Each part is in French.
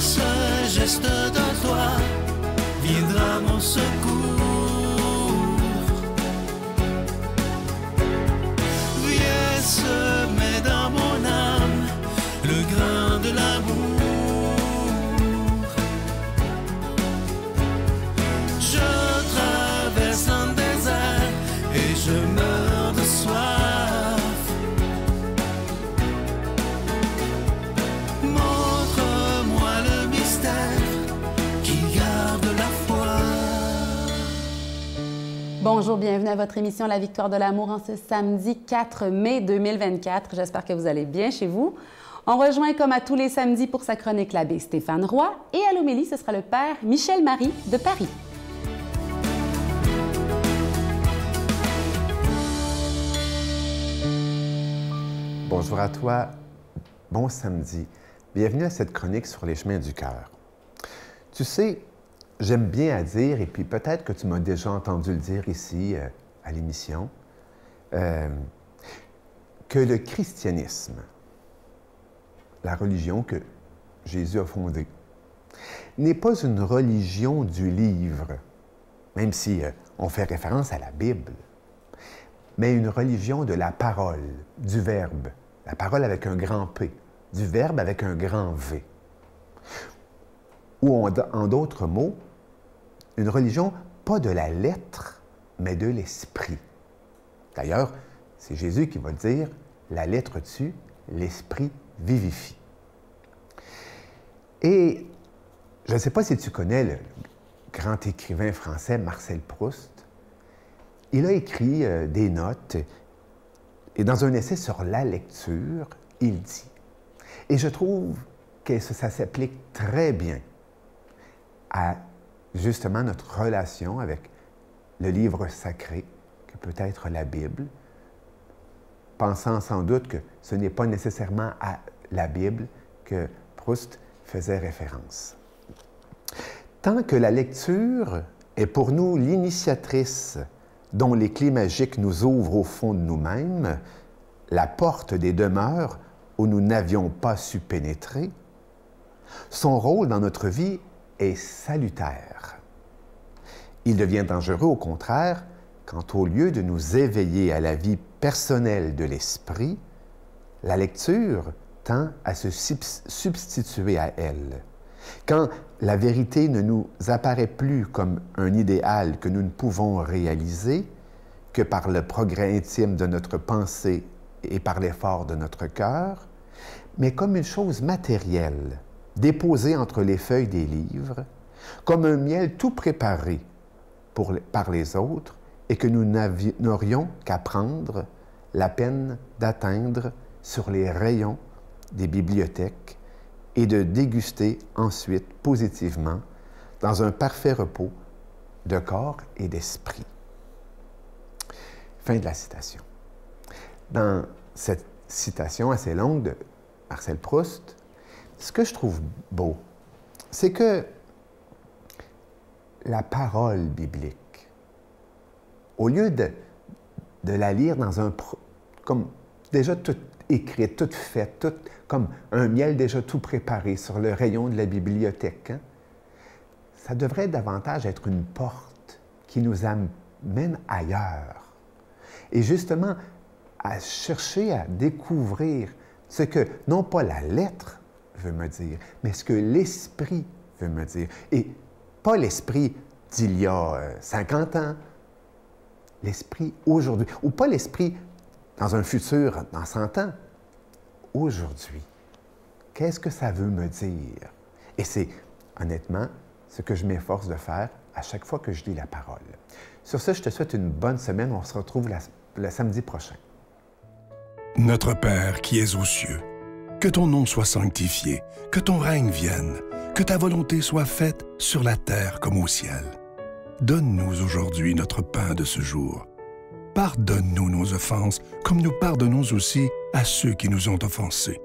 seul geste de toi viendra mon secours. Viens semer dans mon âme le grain de l'amour. Je traverse un désert et je meurs de soif. Montre-moi le mystère qui garde la foi. Bonjour, bienvenue à votre émission La Victoire de l'amour en ce samedi 4 mai 2024. J'espère que vous allez bien chez vous. On rejoint comme à tous les samedis pour sa chronique l'abbé Stéphane Roy et à l'homélie, ce sera le père Michel Marie de Paris. Bonjour à toi, bon samedi. Bienvenue à cette chronique sur les chemins du cœur. Tu sais, j'aime bien à dire, et puis peut-être que tu m'as déjà entendu le dire ici à l'émission, que le christianisme, la religion que Jésus a fondée, n'est pas une religion du livre, même si on fait référence à la Bible, mais une religion de la parole, du verbe, la parole avec un grand P, du verbe avec un grand V. Ou en d'autres mots, une religion pas de la lettre, mais de l'esprit. D'ailleurs, c'est Jésus qui va dire « la lettre tue, l'esprit vivifie ». Et je ne sais pas si tu connais le grand écrivain français Marcel Proust. Il a écrit des notes et dans un essai sur la lecture, il dit, et je trouve que ça s'applique très bien à justement notre relation avec le livre sacré, que peut être la Bible, pensant sans doute que ce n'est pas nécessairement à la Bible que Proust faisait référence. Tant que la lecture est pour nous l'initiatrice dont les clés magiques nous ouvrent au fond de nous-mêmes, la porte des demeures où nous n'avions pas su pénétrer, son rôle dans notre vie est salutaire. Il devient dangereux, au contraire, quand au lieu de nous éveiller à la vie personnelle de l'esprit, la lecture tend à se substituer à elle. Quand la vérité ne nous apparaît plus comme un idéal que nous ne pouvons réaliser que par le progrès intime de notre pensée et par l'effort de notre cœur, mais comme une chose matérielle, déposée entre les feuilles des livres, comme un miel tout préparé par les autres et que nous n'aurions qu'à prendre la peine d'atteindre sur les rayons des bibliothèques et de déguster ensuite positivement dans un parfait repos de corps et d'esprit. Fin de la citation. Dans cette citation assez longue de Marcel Proust, ce que je trouve beau, c'est que la parole biblique, au lieu de la lire dans un... comme déjà toute écrite, toute faite, toute, comme un miel déjà tout préparé sur le rayon de la bibliothèque, hein? Ça devrait davantage être une porte qui nous amène ailleurs. Et justement, à chercher à découvrir ce que, non pas la lettre veut me dire, mais ce que l'esprit veut me dire. Et pas l'esprit d'il y a 50 ans, l'esprit aujourd'hui, ou pas l'esprit dans un futur, dans 100 ans, aujourd'hui. Qu'est-ce que ça veut me dire? Et c'est, honnêtement, ce que je m'efforce de faire à chaque fois que je lis la parole. Sur ce, je te souhaite une bonne semaine. On se retrouve le samedi prochain. Notre Père qui es aux cieux, que ton nom soit sanctifié, que ton règne vienne, que ta volonté soit faite sur la terre comme au ciel. Donne-nous aujourd'hui notre pain de ce jour. Pardonne-nous nos offenses, comme nous pardonnons aussi à ceux qui nous ont offensés.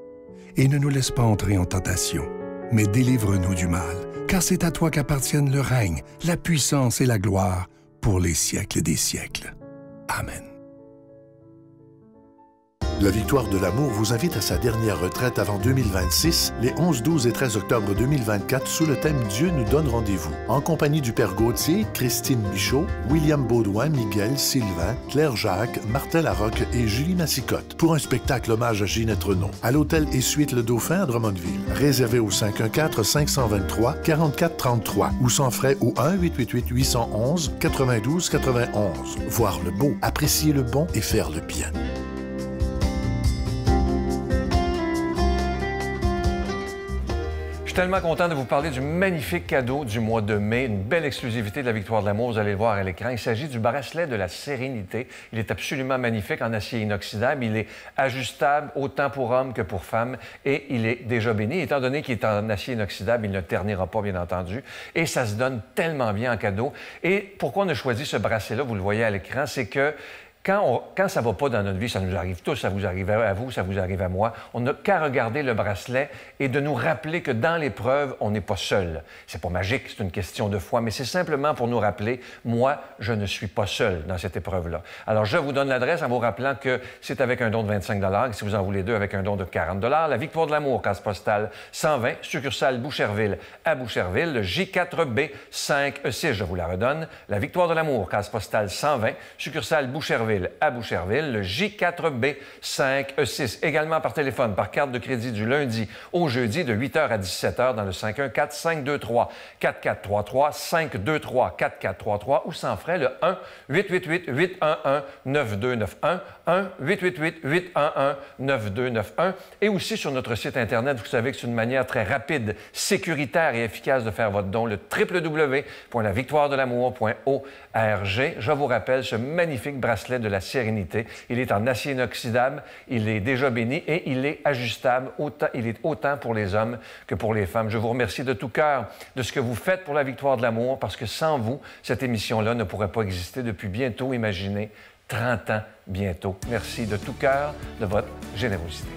Et ne nous laisse pas entrer en tentation, mais délivre-nous du mal, car c'est à toi qu'appartiennent le règne, la puissance et la gloire pour les siècles des siècles. Amen. La Victoire de l'amour vous invite à sa dernière retraite avant 2026, les 11, 12 et 13 octobre 2024, sous le thème « Dieu nous donne rendez-vous », en compagnie du Père Gauthier, Christine Michaud, William Baudouin, Miguel, Sylvain, Claire Jacques, Martin Larocque et Julie Massicotte, pour un spectacle hommage à Ginette Renaud, à l'hôtel et suite Le Dauphin à Drummondville. Réservé au 514-523-4433 ou sans frais au 1-888-811-92-91. Voir le beau, apprécier le bon et faire le bien. Je suis tellement content de vous parler du magnifique cadeau du mois de mai, une belle exclusivité de la Victoire de l'amour, vous allez le voir à l'écran. Il s'agit du bracelet de la sérénité. Il est absolument magnifique en acier inoxydable. Il est ajustable autant pour hommes que pour femmes et il est déjà béni. Étant donné qu'il est en acier inoxydable, il ne ternira pas, bien entendu. Et ça se donne tellement bien en cadeau. Et pourquoi on a choisi ce bracelet-là, vous le voyez à l'écran, c'est que quand ça ne va pas dans notre vie, ça nous arrive tous, ça vous arrive à vous, ça vous arrive à moi, on n'a qu'à regarder le bracelet et de nous rappeler que dans l'épreuve, on n'est pas seul. C'est pas magique, c'est une question de foi, mais c'est simplement pour nous rappeler, moi, je ne suis pas seul dans cette épreuve-là. Alors, je vous donne l'adresse en vous rappelant que c'est avec un don de 25 $, et si vous en voulez deux, avec un don de 40 $. La Victoire de l'amour, case postale 120, succursale Boucherville à Boucherville, le J4B 5E6, je vous la redonne. La Victoire de l'amour, case postale 120, succursale Boucherville à Boucherville, le J4B 5E6. Également par téléphone, par carte de crédit du lundi au jeudi de 8h à 17h dans le 514-523-4433, 523-4433 ou sans frais le 1-888-811-9291, 1-888-811-9291 et aussi sur notre site Internet, vous savez que c'est une manière très rapide, sécuritaire et efficace de faire votre don, le www.lavictoiredelamour.org. Je vous rappelle ce magnifique bracelet de la sérénité. Il est en acier inoxydable, il est déjà béni et il est ajustable. Il est autant pour les hommes que pour les femmes. Je vous remercie de tout cœur de ce que vous faites pour la Victoire de l'amour parce que sans vous, cette émission-là ne pourrait pas exister depuis bientôt, imaginez, 30 ans bientôt. Merci de tout cœur de votre générosité.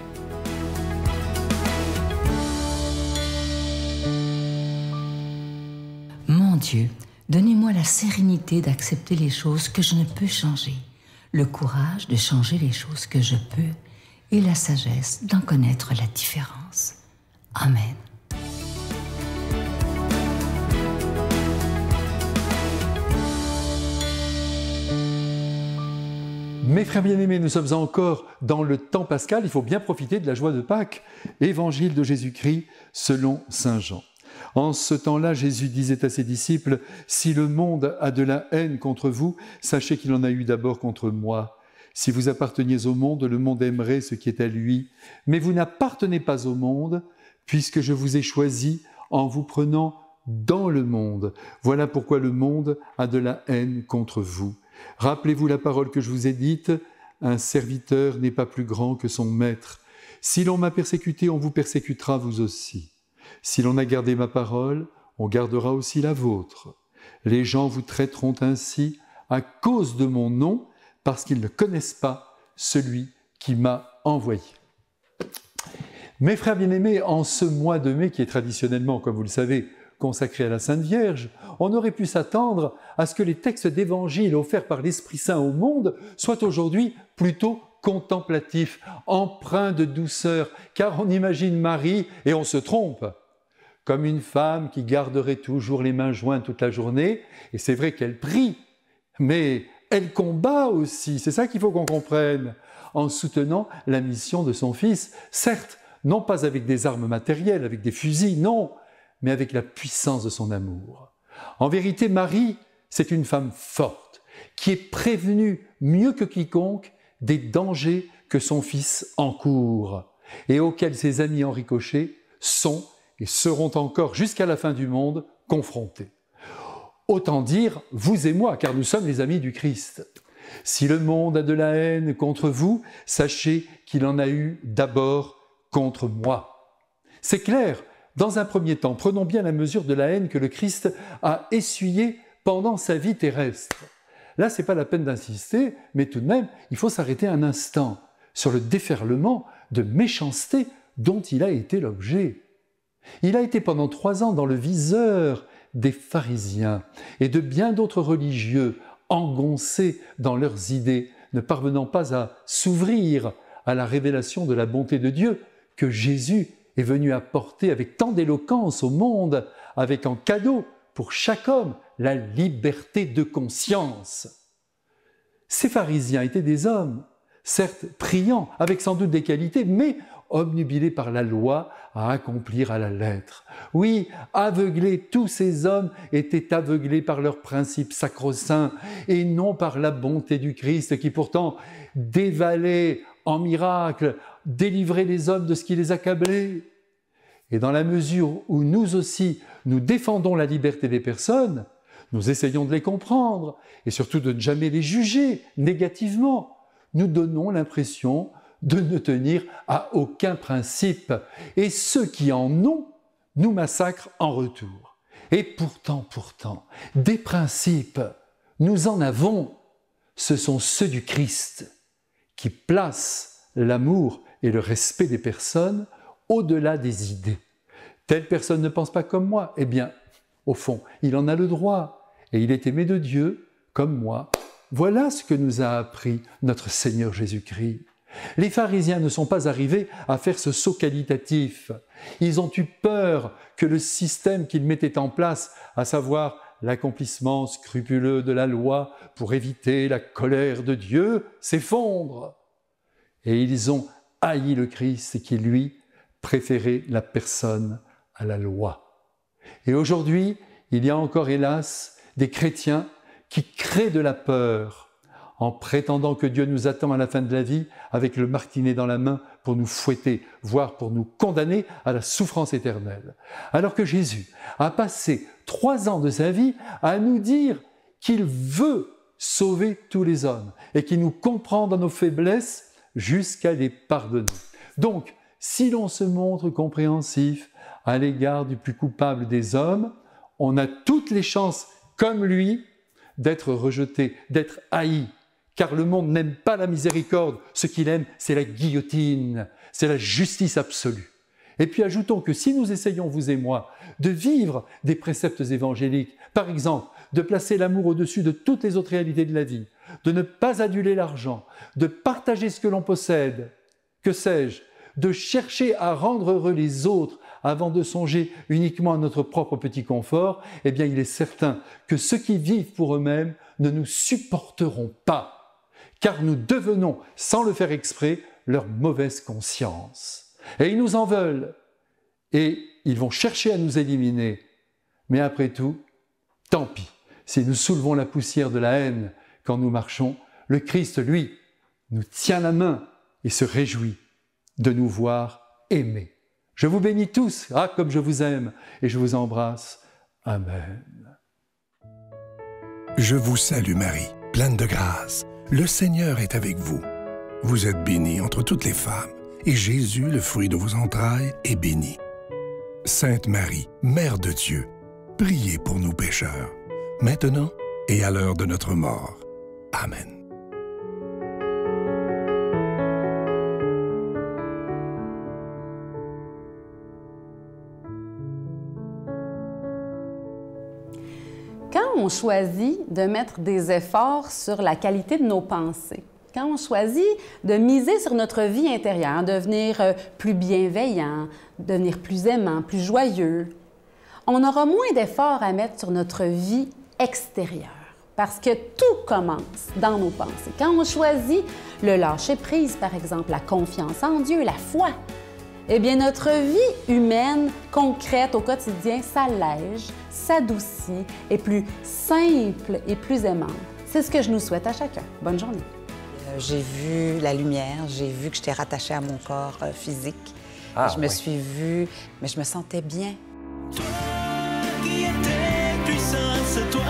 Mon Dieu, donnez-moi la sérénité d'accepter les choses que je ne peux changer, le courage de changer les choses que je peux et la sagesse d'en connaître la différence. Amen. Mes frères bien-aimés, nous sommes encore dans le temps pascal, il faut bien profiter de la joie de Pâques. Évangile de Jésus-Christ selon saint Jean. En ce temps-là, Jésus disait à ses disciples, « Si le monde a de la haine contre vous, sachez qu'il en a eu d'abord contre moi. Si vous apparteniez au monde, le monde aimerait ce qui est à lui. Mais vous n'appartenez pas au monde, puisque je vous ai choisi en vous prenant dans le monde. Voilà pourquoi le monde a de la haine contre vous. Rappelez-vous la parole que je vous ai dite, un serviteur n'est pas plus grand que son maître. Si l'on m'a persécuté, on vous persécutera vous aussi. Si l'on a gardé ma parole, on gardera aussi la vôtre. Les gens vous traiteront ainsi à cause de mon nom, parce qu'ils ne connaissent pas celui qui m'a envoyé. » Mes frères bien-aimés, en ce mois de mai, qui est traditionnellement, comme vous le savez, consacré à la Sainte Vierge, on aurait pu s'attendre à ce que les textes d'évangile offerts par l'Esprit Saint au monde soient aujourd'hui plutôt contemplatifs, empreints de douceur, car on imagine Marie, et on se trompe, comme une femme qui garderait toujours les mains jointes toute la journée, et c'est vrai qu'elle prie, mais elle combat aussi, c'est ça qu'il faut qu'on comprenne, en soutenant la mission de son Fils, certes, non pas avec des armes matérielles, avec des fusils, non, mais avec la puissance de son amour. En vérité, Marie, c'est une femme forte, qui est prévenue mieux que quiconque des dangers que son Fils encourt, et auxquels ses amis en ricochet sont et seront encore jusqu'à la fin du monde confrontés. Autant dire, vous et moi, car nous sommes les amis du Christ. Si le monde a de la haine contre vous, sachez qu'il en a eu d'abord contre moi. C'est clair, dans un premier temps, prenons bien la mesure de la haine que le Christ a essuyée pendant sa vie terrestre. Là, ce n'est pas la peine d'insister, mais tout de même, il faut s'arrêter un instant sur le déferlement de méchanceté dont il a été l'objet. Il a été pendant 3 ans dans le viseur des pharisiens et de bien d'autres religieux engoncés dans leurs idées, ne parvenant pas à s'ouvrir à la révélation de la bonté de Dieu que Jésus est venu apporter avec tant d'éloquence au monde, avec en cadeau pour chaque homme la liberté de conscience. Ces pharisiens étaient des hommes, certes priants, avec sans doute des qualités, mais obnubilés par la loi à accomplir à la lettre. Oui, aveuglés, tous ces hommes étaient aveuglés par leurs principes sacro-saints et non par la bonté du Christ qui pourtant dévalait en miracle, délivrait les hommes de ce qui les accablait. Et dans la mesure où nous aussi, nous défendons la liberté des personnes, nous essayons de les comprendre et surtout de ne jamais les juger négativement. Nous donnons l'impression de ne tenir à aucun principe. Et ceux qui en ont nous massacrent en retour. Et pourtant, des principes, nous en avons. Ce sont ceux du Christ qui placent l'amour et le respect des personnes au-delà des idées. Telle personne ne pense pas comme moi. Eh bien, au fond, il en a le droit. Et il est aimé de Dieu comme moi. Voilà ce que nous a appris notre Seigneur Jésus-Christ. Les pharisiens ne sont pas arrivés à faire ce saut qualitatif. Ils ont eu peur que le système qu'ils mettaient en place, à savoir l'accomplissement scrupuleux de la loi pour éviter la colère de Dieu, s'effondre. Et ils ont haï le Christ qui, lui, préférait la personne à la loi. Et aujourd'hui, il y a encore, hélas, des chrétiens qui créent de la peur en prétendant que Dieu nous attend à la fin de la vie avec le martinet dans la main pour nous fouetter, voire pour nous condamner à la souffrance éternelle. Alors que Jésus a passé 3 ans de sa vie à nous dire qu'il veut sauver tous les hommes et qu'il nous comprend dans nos faiblesses jusqu'à les pardonner. Donc, si l'on se montre compréhensif à l'égard du plus coupable des hommes, on a toutes les chances, comme lui, d'être rejeté, d'être haï. Car le monde n'aime pas la miséricorde, ce qu'il aime, c'est la guillotine, c'est la justice absolue. Et puis ajoutons que si nous essayons, vous et moi, de vivre des préceptes évangéliques, par exemple, de placer l'amour au-dessus de toutes les autres réalités de la vie, de ne pas aduler l'argent, de partager ce que l'on possède, que sais-je, de chercher à rendre heureux les autres avant de songer uniquement à notre propre petit confort, eh bien il est certain que ceux qui vivent pour eux-mêmes ne nous supporteront pas, car nous devenons, sans le faire exprès, leur mauvaise conscience. Et ils nous en veulent, et ils vont chercher à nous éliminer. Mais après tout, tant pis, si nous soulevons la poussière de la haine quand nous marchons, le Christ, lui, nous tient la main et se réjouit de nous voir aimer. Je vous bénis tous, comme je vous aime, et je vous embrasse. Amen. Je vous salue Marie, pleine de grâce. Le Seigneur est avec vous. Vous êtes bénie entre toutes les femmes, et Jésus, le fruit de vos entrailles, est béni. Sainte Marie, Mère de Dieu, priez pour nous pécheurs, maintenant et à l'heure de notre mort. Amen. Quand on choisit de mettre des efforts sur la qualité de nos pensées, quand on choisit de miser sur notre vie intérieure, devenir plus bienveillant, devenir plus aimant, plus joyeux, on aura moins d'efforts à mettre sur notre vie extérieure. Parce que tout commence dans nos pensées. Quand on choisit le lâcher-prise, par exemple, la confiance en Dieu, la foi, eh bien, notre vie humaine, concrète au quotidien, s'allège, s'adoucit, est plus simple et plus aimante. C'est ce que je nous souhaite à chacun. Bonne journée. J'ai vu la lumière, j'ai vu que j'étais rattachée à mon corps physique. Je me suis vue, mais je me sentais bien. Toi qui étais puissant, c'est toi.